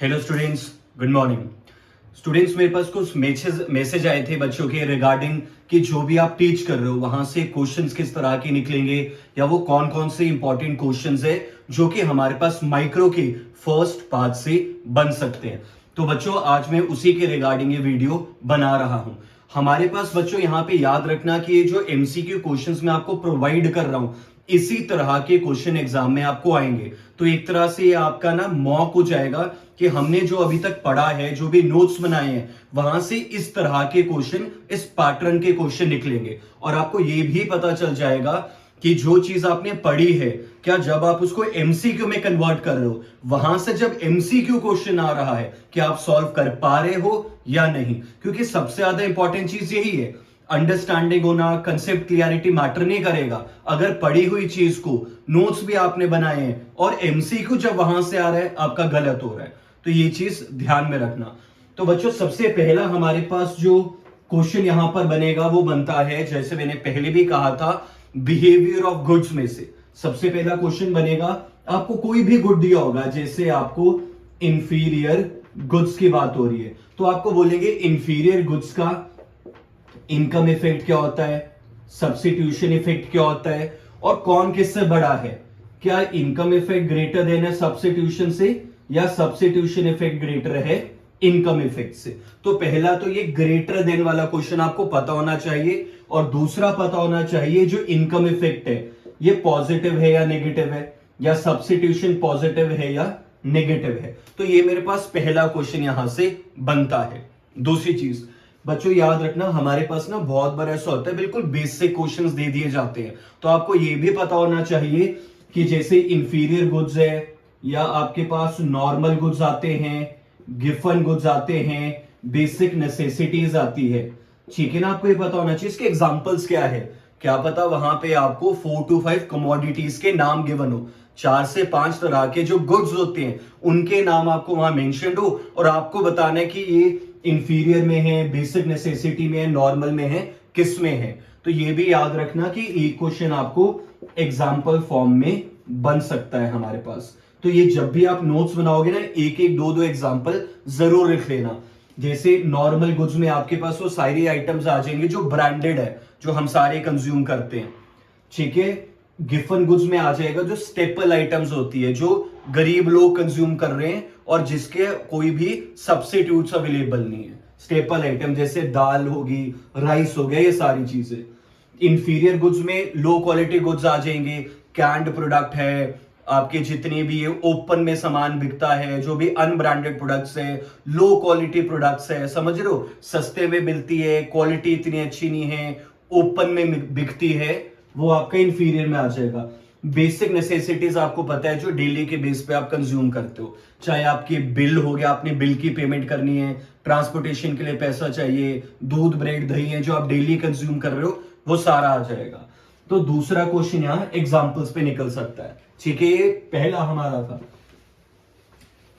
Hello students, good morning. Students, मेरे पास कुछ message आए थे बच्चों के रिगार्डिंग कि जो भी आप टीच कर रहे हो वहां से क्वेश्चंस किस तरह के निकलेंगे या वो कौन कौन से इंपॉर्टेंट क्वेश्चंस है जो कि हमारे पास माइक्रो के फर्स्ट पार्ट से बन सकते हैं। तो बच्चों, आज मैं उसी के रिगार्डिंग ये वीडियो बना रहा हूं। हमारे पास बच्चों यहाँ पे याद रखना कि ये जो एमसीक्यू क्वेश्चंस मैं आपको प्रोवाइड कर रहा हूं, इसी तरह के क्वेश्चन एग्जाम में आपको आएंगे। तो एक तरह से ये आपका ना मॉक हो जाएगा कि हमने जो अभी तक पढ़ा है, जो भी नोट्स बनाए हैं, वहां से इस तरह के क्वेश्चन, इस पैटर्न के क्वेश्चन निकलेंगे। और आपको ये भी पता चल जाएगा कि जो चीज आपने पढ़ी है, क्या जब आप उसको एमसीक्यू में कन्वर्ट कर रहे हो, वहां से जब एमसीक्यू क्वेश्चन आ रहा है, क्या आप सॉल्व कर पा रहे हो या नहीं। क्योंकि सबसे ज्यादा इंपॉर्टेंट चीज यही है, अंडरस्टैंडिंग होना, कंसेप्ट क्लियरिटी मैटर नहीं करेगा। अगर पढ़ी हुई चीज को नोट्स भी आपने बनाए हैं और एमसीक्यू जब वहां से आ रहा है, आपका गलत हो रहा है। तो ये चीज ध्यान में रखना। तो बच्चों, सबसे पहला हमारे पास जो क्वेश्चन यहां पर बनेगा वो बनता है, जैसे मैंने पहले भी कहा था, बिहेवियर ऑफ गुड्स में से सबसे पहला क्वेश्चन बनेगा। आपको कोई भी गुड दिया होगा, जैसे आपको इंफीरियर गुड्स की बात हो रही है, तो आपको बोलेंगे इंफीरियर गुड्स का इनकम इफेक्ट क्या होता है, सब्स्टिट्यूशन इफेक्ट क्या होता है, और कौन किससे बड़ा है। क्या इनकम इफेक्ट ग्रेटर देन है सब्स्टिट्यूशन से, या सब्स्टिट्यूशन इफेक्ट ग्रेटर है इनकम इफेक्ट से। तो पहला तो ये ग्रेटर देन वाला क्वेश्चन आपको पता होना चाहिए, और दूसरा पता होना चाहिए जो इनकम इफेक्ट है ये पॉजिटिव है या नेगेटिव है, या सब्स्टिट्यूशन पॉजिटिव है या नेगेटिव है। तो ये मेरे पास पहला क्वेश्चन यहां से बनता है। दूसरी चीज बच्चों, याद रखना, हमारे पास ना बहुत बार ऐसा होता है, बिल्कुल बेसिक क्वेश्चंस दे दिए जाते हैं। तो आपको ये भी पता होना चाहिए कि जैसे इंफीरियर गुड्स है, या आपके पास नॉर्मल गुड्स आते हैं, गिवन गुड्स आते हैं, बेसिक नेसेसिटीज आती है। ठीक है ना, आपको ये पता होना चाहिए। इसके एग्जांपल्स क्या है, क्या पता वहां पे आपको 4 to 5 कमोडिटीज के नाम गिवन हो, 4 से 5 तरह के जो गुड्स होते हैं उनके नाम आपको वहां मेंशन्ड हो, और आपको बताना है कि ये इंफीरियर में है, बेसिक नेसेसिटी में है, नॉर्मल में है, किस में है। तो ये भी याद रखना कि एक क्वेश्चन आपको एग्जाम्पल फॉर्म में बन सकता है हमारे पास। तो ये जब भी आप नोट्स बनाओगे ना, एक एक दो दो एग्जाम्पल जरूर लिख लेना। जैसे नॉर्मल गुड्स में आपके पास वो सारी आइटम्स आ जाएंगे जो ब्रांडेड है, जो हम सारे कंज्यूम करते हैं। ठीक है, गिवन गुड्स में आ जाएगा जो स्टेपल आइटम्स होती है, जो गरीब लोग कंज्यूम कर रहे हैं और जिसके कोई भी सब्स्टिट्यूट्स अवेलेबल नहीं है। स्टेपल आइटम जैसे दाल होगी, राइस हो गया, ये सारी चीजें। इंफीरियर गुड्स में लो क्वालिटी गुड्स आ जाएंगे, कैंड प्रोडक्ट है, आपके जितने भी ओपन में सामान बिकता है, जो भी अनब्रांडेड प्रोडक्ट्स है, लो क्वालिटी प्रोडक्ट्स है, समझ रहे हो, सस्ते में मिलती है, क्वालिटी इतनी अच्छी नहीं है, ओपन में बिकती है, वो आपका इंफीरियर में आ जाएगा। बेसिक नेसेसिटीज आपको पता है, जो डेली के बेस पे आप कंज्यूम करते हो, चाहे आपकी बिल हो गया, आपने बिल की पेमेंट करनी है, ट्रांसपोर्टेशन के लिए पैसा चाहिए, दूध ब्रेड दही है जो आप डेली कंज्यूम कर रहे हो, वो सारा आ जाएगा। तो दूसरा क्वेश्चन यहां एग्जांपल्स पे निकल सकता है। ठीक है, ये पहला हमारा था।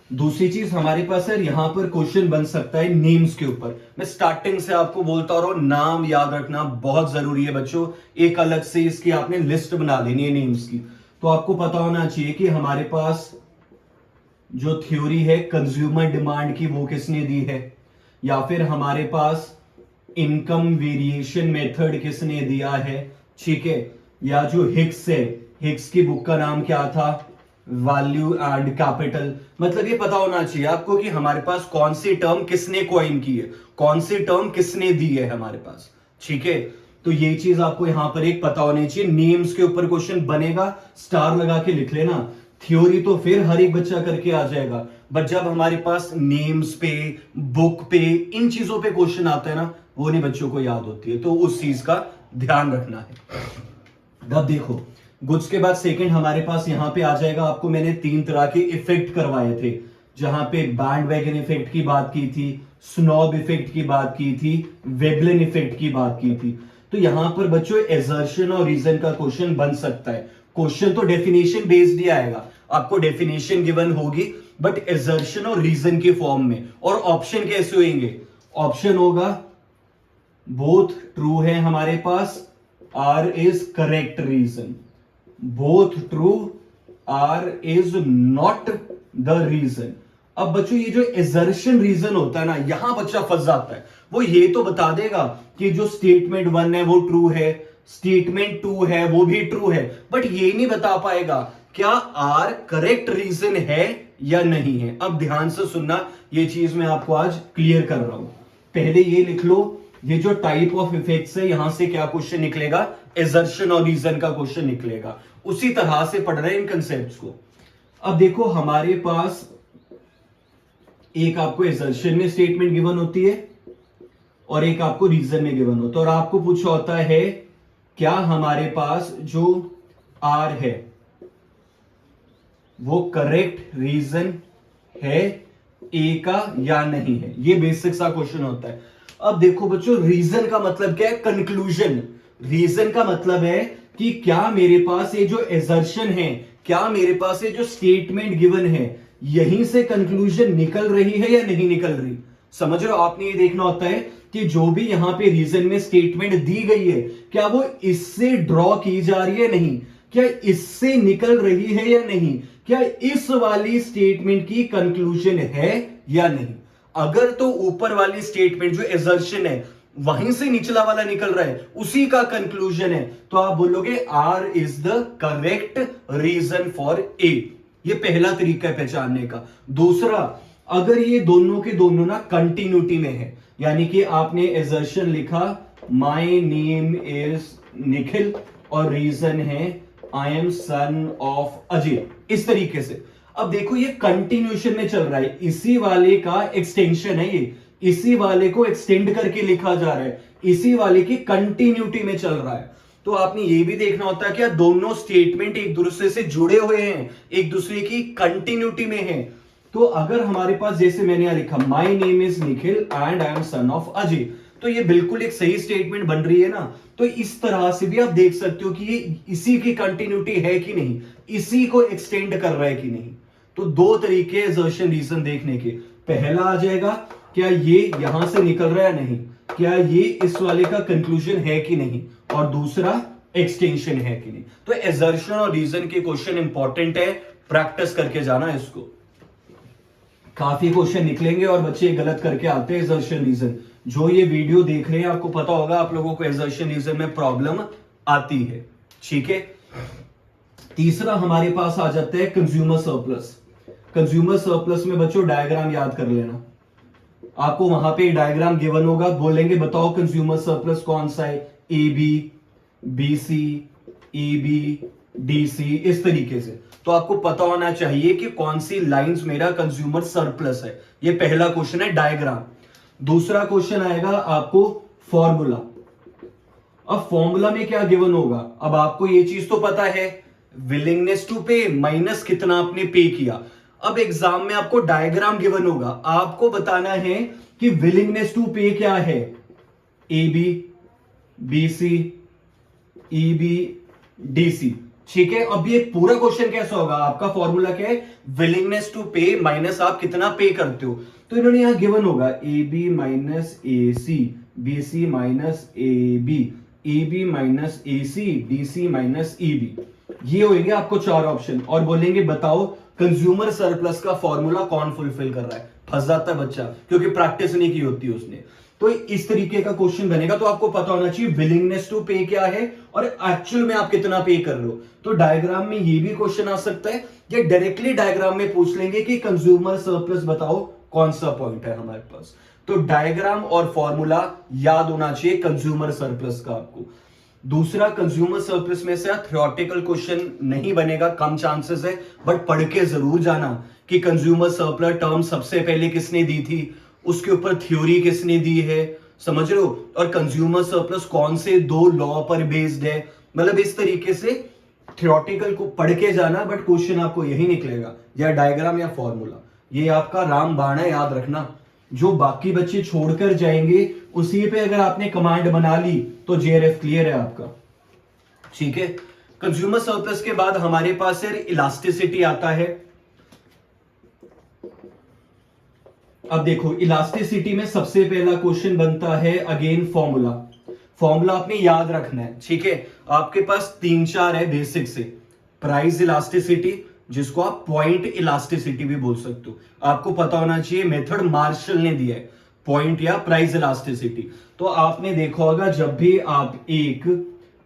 दूसरी चीज हमारे पास है, यहां पर क्वेश्चन बन सकता है नेम्स के ऊपर। मैं स्टार्टिंग से आपको बोलता रहा हूं, नाम याद रखना बहुत जरूरी है बच्चों। एक अलग से इसकी आपने लिस्ट बना लेनी है नेम्स की। तो आपको पता होना चाहिए कि हमारे पास जो थ्योरी है कंज्यूमर डिमांड की, वो किसने दी है, या फिर हमारे पास इनकम वेरिएशन मेथड किसने दिया है। ठीक है, या जो हिक्स है, हिक्स की बुक का नाम क्या था, वैल्यू एंड कैपिटल। मतलब ये पता होना चाहिए आपको कि हमारे पास कौन सी टर्म किसने कॉइन की है, कौन सी टर्म किसने दी है हमारे पास। ठीक है, तो ये चीज आपको यहां पर एक पता होनी चाहिए। नेम्स के ऊपर क्वेश्चन बनेगा, स्टार लगा के लिख लेना। थ्योरी तो फिर हर एक बच्चा करके आ जाएगा, बट जब हमारे पास नेम्स पे, बुक पे, इन चीजों पे क्वेश्चन आता है ना, वो नहीं बच्चों को याद होती है। तो उस चीज का ध्यान रखना है। अब देखो, गुड्स के बाद सेकंड हमारे पास यहां पे आ जाएगा। आपको मैंने 3 तरह के इफेक्ट करवाए थे, जहां पे बैंड वैगन इफेक्ट की बात की थी, स्नॉब इफेक्ट की बात की थी, वेबलिन इफेक्ट की बात की थी। तो यहां पर बच्चों एजर्शन और रीजन का क्वेश्चन बन सकता है। क्वेश्चन तो डेफिनेशन बेस्ड ही आएगा, आपको डेफिनेशन गिवन होगी, बट एजर्शन और रीजन के फॉर्म में। और ऑप्शन कैसे होंगे, ऑप्शन होगा बोथ ट्रू है हमारे पास, R is correct reason, both true, R is not the reason, अब बच्चों ये जो एजर्शन रीजन होता है ना, यहां बच्चा फंस जाता है। वो ये तो बता देगा कि जो स्टेटमेंट 1 है वो ट्रू है, स्टेटमेंट 2 है वो भी ट्रू है, बट ये नहीं बता पाएगा क्या आर करेक्ट रीजन है या नहीं है। अब ध्यान से सुनना, ये चीज मैं आपको आज क्लियर कर रहा हूं। पहले ये लिख लो, ये जो टाइप ऑफ इफेक्ट्स है यहां से क्या क्वेश्चन निकलेगा, एजर्शन और रीजन का क्वेश्चन निकलेगा। उसी तरह से पढ़ रहे हैं इन कंसेप्ट्स को। अब देखो हमारे पास एक आपको एजर्शन में स्टेटमेंट गिवन होती है और एक आपको रीजन में गिवन होता है, और आपको पूछा होता है क्या हमारे पास जो आर है वो करेक्ट रीजन है ए का या नहीं है। ये बेसिक सा क्वेश्चन होता है। अब देखो बच्चों, रीजन का मतलब क्या है, कंक्लूजन। रीजन का मतलब है कि क्या मेरे पास ये जो एजर्शन है, क्या मेरे पास ये जो स्टेटमेंट गिवन है, यहीं से कंक्लूजन निकल रही है या नहीं निकल रही। समझ रहे हो, आपने ये देखना होता है कि जो भी यहां पे रीजन में स्टेटमेंट दी गई है, क्या वो इससे ड्रॉ की जा रही है, नहीं, क्या इससे निकल रही है या नहीं, क्या इस वाली स्टेटमेंट की कंक्लूजन है या नहीं। अगर तो ऊपर वाली स्टेटमेंट जो एजर्शन है वहीं से निचला वाला निकल रहा है, उसी का कंक्लूजन है, तो आप बोलोगे R is the correct reason for A. ये पहला तरीका है पहचानने का। दूसरा, अगर ये दोनों के दोनों ना कंटिन्यूटी में है, यानी कि आपने एजर्शन लिखा माय नेम इज निखिल और रीजन है I am son of Ajay, इस तरीके से। अब देखो ये कंटिन्यूशन में चल रहा है, इसी वाले का एक्सटेंशन है ये, इसी वाले को एक्सटेंड करके लिखा जा रहा है, इसी वाले की कंटिन्यूटी में चल रहा है। तो आपने ये भी देखना होता है कि दोनों स्टेटमेंट एक दूसरे से जुड़े हुए हैं, एक दूसरे की कंटिन्यूटी में है। तो अगर हमारे पास जैसे मैंने यहां लिखा my name is Nikhil and I am son of Ajay, तो ये बिल्कुल एक सही स्टेटमेंट बन रही है ना। तो इस तरह से भी आप देख सकते हो कि ये इसी की कंटिन्यूटी है कि नहीं, इसी को एक्सटेंड कर रहा है कि नहीं। तो दो तरीके एजर्शन रीजन देखने के। पहला आ जाएगा क्या ये यहां से निकल रहा है नहीं, क्या ये इस वाले का कंक्लूजन है कि नहीं, और दूसरा एक्सटेंशन है कि नहीं। तो एजर्शन और रीजन के क्वेश्चन इंपॉर्टेंट है, प्रैक्टिस करके जाना इसको। काफी क्वेश्चन निकलेंगे और बच्चे गलत करके आते हैं एजर्शन रीजन। जो ये वीडियो देख रहे हैं आपको पता होगा आप लोगों को एजर्शन रीजन में प्रॉब्लम आती है, ठीक है। तीसरा हमारे पास आ जाता है कंज्यूमर सरप्लस। कंज्यूमर सरप्लस में बच्चों डायग्राम याद कर लेना, आपको वहां पे डायग्राम गिवन होगा, बोलेंगे बताओ कंज्यूमर सरप्लस कौन सा है, A B, B C, E B, D C, इस तरीके से। तो आपको पता होना चाहिए कि कौन सी लाइंस मेरा कंज्यूमर सरप्लस है। ये पहला क्वेश्चन है डायग्राम। दूसरा क्वेश्चन आएगा आपको फॉर्मूला। अब फॉर्मूला में क्या गिवन होगा, अब आपको ये चीज तो पता है विलिंगनेस टू पे माइनस कितना आपने पे किया। अब एग्जाम में आपको डायग्राम गिवन होगा, आपको बताना है कि विलिंगनेस टू पे क्या है, A B, B C, E B, D C, ठीक है। अब ये पूरा क्वेश्चन कैसा होगा, आपका फॉर्मूला क्या है, विलिंगनेस टू पे माइनस आप कितना पे करते हो। तो इन्होंने यहां गिवन होगा A B minus A C, B C minus A B, A B minus A C, D C minus E B. ये होंगे आपको चार ऑप्शन, और बोलेंगे बताओ कंज्यूमर सरप्लस का फॉर्मूला कौन फुलफिल कर रहा है। फंस जाता है बच्चा क्योंकि प्रैक्टिस नहीं की होती उसने। तो इस तरीके का क्वेश्चन बनेगा, तो आपको पता होना चाहिए विलिंगनेस टू पे क्या है और एक्चुअल में आप कितना पे कर रहे हो। तो डायग्राम में ये भी क्वेश्चन आ सकता है, या डायरेक्टली डायग्राम में पूछ लेंगे कि कंज्यूमर सरप्लस बताओ कौन सा पॉइंट है हमारे पास। तो डायग्राम और फॉर्मूला याद होना चाहिए कंज्यूमर सरप्लस का आपको। दूसरा, कंज्यूमर सरप्लस में से थ्योरेटिकल क्वेश्चन नहीं बनेगा, कम चांसेस है, बट पढ़ के जरूर जाना कि कंज्यूमर सरप्लस टर्म सबसे पहले किसने दी थी, उसके ऊपर थ्योरी किसने दी है, समझ रहे हो, और कंज्यूमर सरप्लस कौन से दो लॉ पर बेस्ड है। मतलब इस तरीके से थ्योरेटिकल को पढ़ के जाना, बट क्वेश्चन आपको यही निकलेगा, या डायग्राम या फॉर्मूला। ये आपका रामबाण है, याद रखना। जो बाकी बच्चे छोड़कर जाएंगे उसी पे अगर आपने कमांड बना ली तो जेआरएफ क्लियर है आपका, ठीक है। कंज्यूमर सरप्लस के बाद हमारे पास है इलास्टिसिटी आता है। अब देखो इलास्टिसिटी में सबसे पहला क्वेश्चन बनता है अगेन फॉर्मूला। फॉर्मूला आपने याद रखना है, ठीक है। आपके पास 3-4 है बेसिक से, प्राइस इलास्टिसिटी, जिसको आप पॉइंट इलास्टिसिटी भी बोल सकते हो। आपको पता होना चाहिए मेथड मार्शल ने दिया है, पॉइंट या प्राइस इलास्टिसिटी। तो आपने देखा होगा जब भी आप एक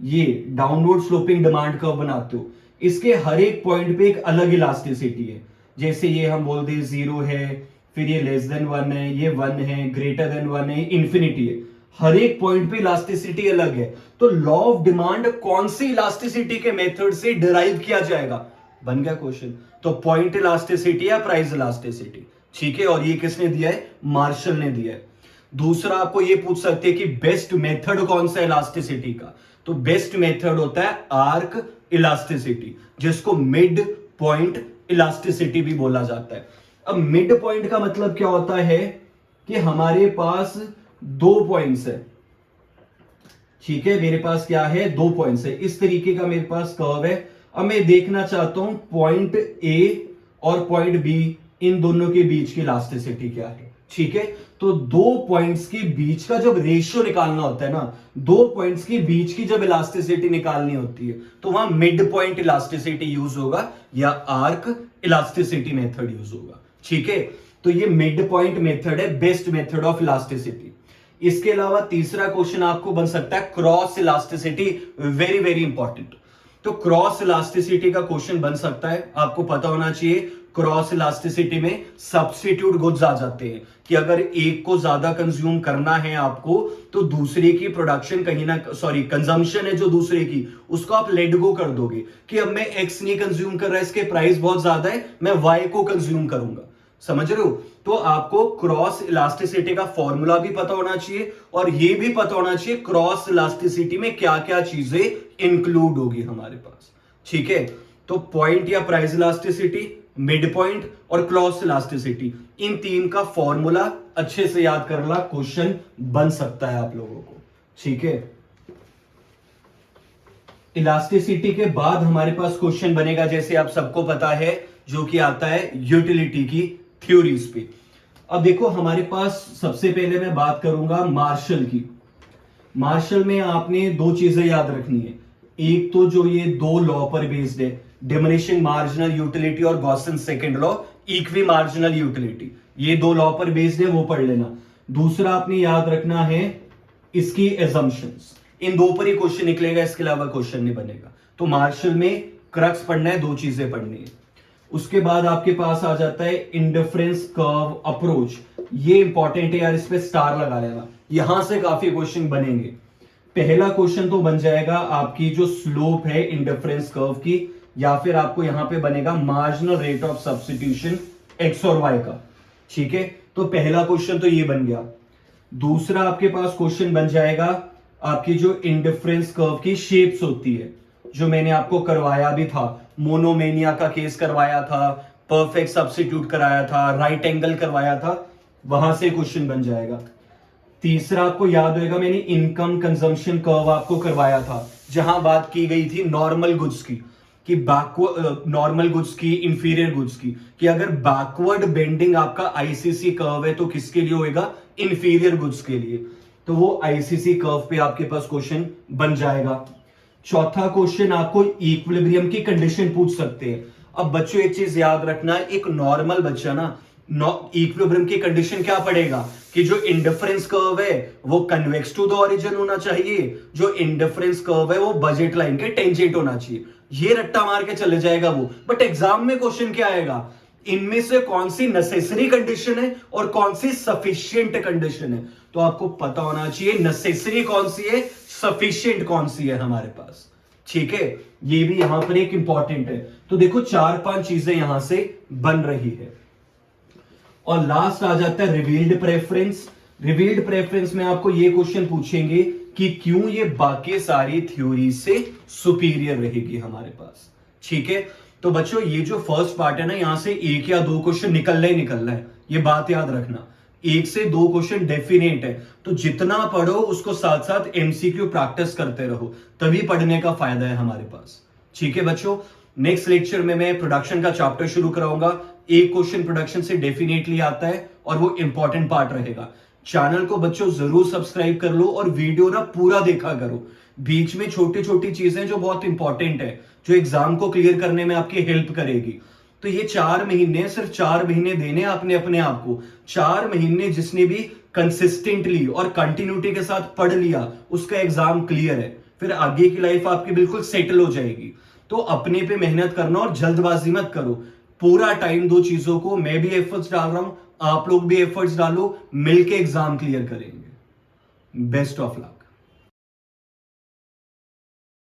ये डाउनवर्ड स्लोपिंग डिमांड कर्व बनाते हो, इसके हर एक पॉइंट पे एक अलग इलास्टिसिटी है। जैसे ये हम बोल दे 0 है, फिर ये लेस देन 1 है, ये 1 है, ग्रेटर देन 1 है, इंफिनिटी है। हर एक पॉइंट पे इलास्टिसिटी अलग है। तो लॉ ऑफ डिमांड कौन सी इलास्टिसिटी के मेथड से डिराइव किया जाएगा, बन गया क्वेश्चन। तो पॉइंट इलास्टिसिटी या प्राइस इलास्टिसिटी, ठीक है। और ये किसने दिया है, मार्शल ने दिया है। दूसरा आपको ये पूछ सकते हैं कि बेस्ट मेथड कौन सा इलास्टिसिटी का, तो बेस्ट मेथड होता है आर्क इलास्टिसिटी, जिसको मिड पॉइंट इलास्टिसिटी भी बोला जाता है। अब मिड पॉइंट का मतलब क्या होता है कि हमारे पास 2 पॉइंट्स है, ठीक है। मेरे पास क्या है, 2 पॉइंट्स है। इस तरीके का मेरे पास कर्व है। अब मैं देखना चाहता हूं पॉइंट ए और पॉइंट बी, इन दोनों के बीच की इलास्टिसिटी क्या है, ठीक है। तो 2 पॉइंट्स के बीच का जब रेशियो निकालना होता है ना, 2 पॉइंट्स के बीच की जब इलास्टिसिटी निकालनी होती है, तो वहां मिड पॉइंट इलास्टिसिटी यूज होगा या आर्क इलास्टिसिटी मेथड यूज होगा, ठीक है। तो ये मिड पॉइंट मेथड है, बेस्ट मेथड ऑफ इलास्टिसिटी। इसके अलावा तीसरा क्वेश्चन आपको बन सकता है cross elasticity, very very important. तो क्रॉस इलास्टिसिटी का क्वेश्चन बन सकता है। आपको पता होना चाहिए क्रॉस इलास्टिसिटी में सब्स्टिट्यूट गुड्स आ जाते हैं, कि अगर एक को ज्यादा कंज्यूम करना है आपको, तो दूसरे की प्रोडक्शन कहीं ना कंजम्पशन है जो दूसरे की, उसको आप लेट गो कर दोगे कि अब मैं एक्स नहीं कंज्यूम कर रहा, इसके प्राइस बहुत ज्यादा है, मैं वाई को कंज्यूम करूंगा। समझ रहे हो। तो आपको क्रॉस इलास्टिसिटी का फॉर्मूला भी पता होना चाहिए, और ये भी पता होना चाहिए क्रॉस इलास्टिसिटी में क्या क्या चीजें इंक्लूड होगी हमारे पास, ठीक है। तो पॉइंट या प्राइस इलास्टिसिटी, मिड पॉइंट और क्रॉस इलास्टिसिटी, इन 3 का फॉर्मूला अच्छे से याद करना, क्वेश्चन बन सकता है आप लोगों को, ठीक है। इलास्टिसिटी के बाद हमारे पास क्वेश्चन बनेगा, जैसे आप सबको पता है, जो कि आता है यूटिलिटी की थ्योरीज पे। अब देखो हमारे पास सबसे पहले मैं बात करूंगा मार्शल की। मार्शल में आपने 2 चीजें याद रखनी है। एक तो जो ये 2 लॉ पर बेस्ड है, डिमिनिशिंग मार्जिनल यूटिलिटी और Gaussian second law, equi marginal utility, ये 2 लॉ पर बेस्ड है, वो पढ़ लेना। दूसरा आपने याद रखना है इसकी एजम्पशंस। इन 2 पर ही क्वेश्चन निकलेगा, इसके अलावा क्वेश्चन नहीं बनेगा। तो मार्शल में क्रक्स पढ़ना है, 2 चीजें पढ़नी है। उसके बाद आपके पास आ जाता है इंडिफरेंस कर्व अप्रोच। ये इंपॉर्टेंट है यार, इस पे स्टार लगा लेना, यहां से काफी क्वेश्चन बनेंगे। पहला क्वेश्चन तो बन जाएगा आपकी जो स्लोप है इंडिफरेंस कर्व की, या फिर आपको यहां पे बनेगा marginal rate of substitution x और वाई का, ठीक है। तो पहला क्वेश्चन तो ये बन गया। दूसरा आपके पास क्वेश्चन बन जाएगा आपकी जो इंडिफरेंस कर्व की शेप्स होती है, जो मैंने आपको करवाया भी था, मोनोमेनिया का केस करवाया था, परफेक्ट सब्स्टिट्यूट कराया था, राइट एंगल करवाया था, वहां से क्वेश्चन बन जाएगा। तीसरा आपको याद होगा, मैंने इनकम कंजम्पशन कर्व आपको करवाया था, जहां बात की गई थी नॉर्मल गुड्स की, कि बैकवर्ड नॉर्मल गुड्स की, इंफीरियर गुड्स की, कि अगर बैकवर्ड बेंडिंग आपका आईसीसी कर्व है तो किसके लिए होएगा, इंफीरियर गुड्स के लिए। तो वो आईसीसी कर्व पे आपके पास क्वेश्चन बन जाएगा। चौथा क्वेश्चन आपको इक्विलिब्रियम की कंडीशन पूछ सकते हैं। अब बच्चों एक चीज याद रखना, एक नॉर्मल बच्चा ना इक्विलिब्रियम की कंडीशन क्या पड़ेगा, कि जो इंडिफरेंस कर्व है वो कन्वेक्स टू द ओरिजिन होना चाहिए, जो इंडिफरेंस कर्व है वो बजट लाइन के टेंजेंट होना चाहिए। ये रट्टा मार के चले जाएगा वो, बट एग्जाम में क्वेश्चन क्या आएगा, इनमें से कौन सी नेसेसरी कंडीशन है और कौन सी सफिशिएंट कंडीशन है। तो आपको पता होना चाहिए नेसेसरी कौन सी है, सफिशिएंट कौन सी है हमारे पास, ठीक है। ये भी यहां पर एक इंपॉर्टेंट है। तो देखो 4-5 चीजें यहां से बन रही है। और लास्ट आ जाता है रिवील्ड प्रेफरेंस। रिवील्ड प्रेफरेंस में आपको ये क्वेश्चन पूछेंगे कि क्यों ये बाकी सारी थ्योरी से सुपीरियर रहेगी हमारे पास, ठीक है। तो बच्चों ये जो फर्स्ट पार्ट है ना, यहां से 1 या 2 क्वेश्चन निकलना ही निकलना है, ये बात याद रखना। 1 से 2 क्वेश्चन डेफिनेट है। तो जितना पढ़ो उसको साथ साथ एमसीक्यू प्रैक्टिस करते रहो, तभी पढ़ने का फायदा है हमारे पास, ठीक है बच्चों। नेक्स्ट लेक्चर में मैं प्रोडक्शन का चैप्टर शुरू कराऊंगा। एक क्वेश्चन प्रोडक्शन से डेफिनेटली आता है और वो इंपॉर्टेंट पार्ट रहेगा। चैनल को बच्चों जरूर सब्सक्राइब कर लो और वीडियो ना पूरा देखा करो। बीच में छोटी छोटी चीजें जो बहुत इंपॉर्टेंट है, जो एग्जाम को क्लियर करने में आपकी हेल्प करेगी। तो ये 4 महीने, सिर्फ 4 महीने देने आपने अपने आप को। 4 महीने जिसने भी कंसिस्टेंटली और कंटिन्यूटी के साथ पढ़ लिया, उसका एग्जाम क्लियर है, फिर आगे की लाइफ आपकी बिल्कुल सेटल हो जाएगी। तो अपने पे मेहनत करना और जल्दबाजी मत करो। पूरा टाइम दो चीजों को। मैं भी एफर्ट्स डाल रहा हूं, आप लोग भी एफर्ट्स डालो, मिलके एग्जाम क्लियर करेंगे। Best of luck.